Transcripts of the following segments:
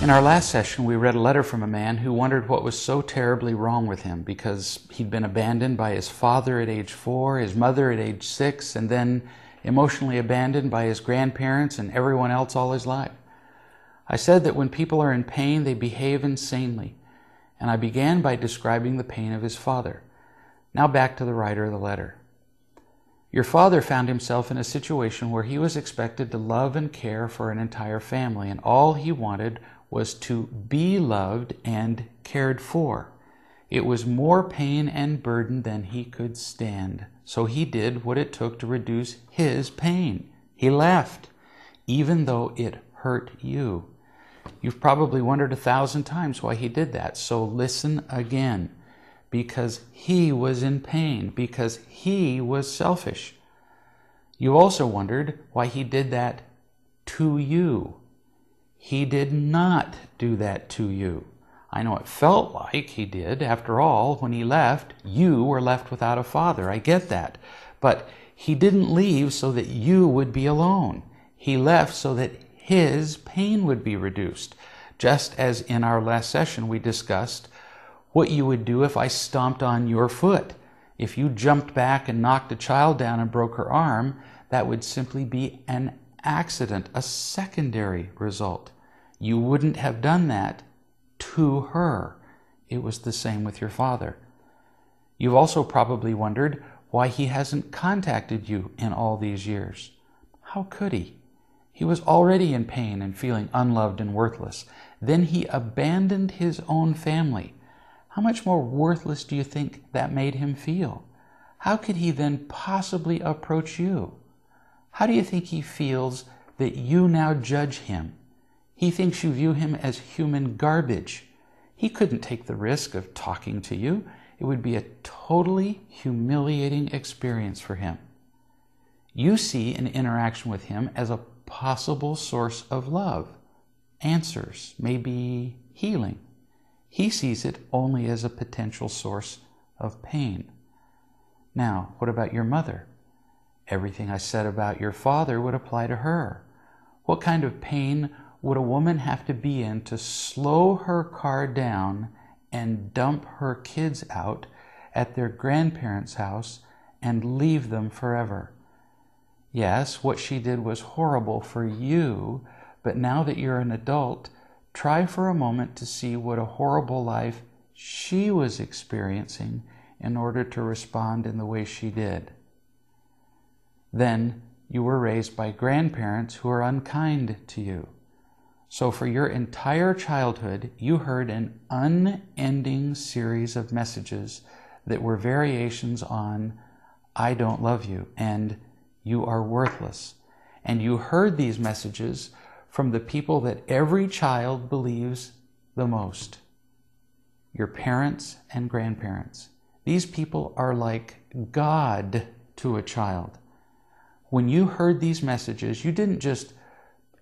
In our last session, we read a letter from a man who wondered what was so terribly wrong with him because he'd been abandoned by his father at age 4, his mother at age 6, and then emotionally abandoned by his grandparents and everyone else all his life. I said that when people are in pain, they behave insanely, and I began by describing the pain of his father. Now back to the writer of the letter. Your father found himself in a situation where he was expected to love and care for an entire family, and all he wanted was to be loved and cared for. It was more pain and burden than he could stand. So he did what it took to reduce his pain. He left, even though it hurt you. You've probably wondered 1,000 times why he did that. So listen again. Because he was in pain. Because he was selfish. You also wondered why he did that to you. He did not do that to you. I know it felt like he did. After all, when he left, you were left without a father. I get that. But he didn't leave so that you would be alone. He left so that his pain would be reduced. Just as in our last session we discussed what you would do if I stomped on your foot. If you jumped back and knocked a child down and broke her arm, that would simply be an accident, a secondary result. You wouldn't have done that to her. It was the same with your father. You've also probably wondered why he hasn't contacted you in all these years. How could he? He was already in pain and feeling unloved and worthless. Then he abandoned his own family. How much more worthless do you think that made him feel? How could he then possibly approach you? How do you think he feels that you now judge him? He thinks you view him as human garbage. He couldn't take the risk of talking to you. It would be a totally humiliating experience for him. You see an interaction with him as a possible source of love, answers, maybe healing. He sees it only as a potential source of pain. Now, what about your mother? Everything I said about your father would apply to her. What kind of pain would a woman have to be in to slow her car down and dump her kids out at their grandparents' house and leave them forever? Yes, what she did was horrible for you, but now that you're an adult, try for a moment to see what a horrible life she was experiencing in order to respond in the way she did. Then you were raised by grandparents who are unkind to you. So for your entire childhood, you heard an unending series of messages that were variations on, I don't love you, and you are worthless. And you heard these messages from the people that every child believes the most. Your parents and grandparents. These people are like God to a child. When you heard these messages, you didn't just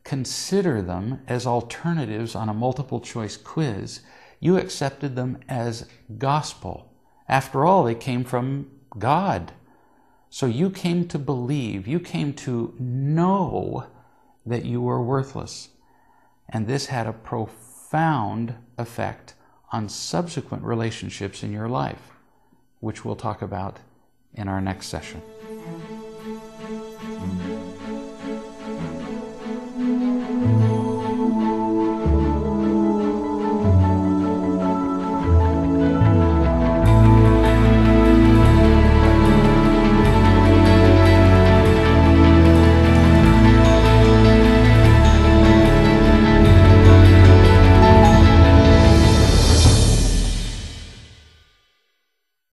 consider them as alternatives on a multiple choice quiz. You accepted them as gospel. After all, they came from God. So you came to believe, you came to know that you were worthless. And this had a profound effect on subsequent relationships in your life, which we'll talk about in our next session.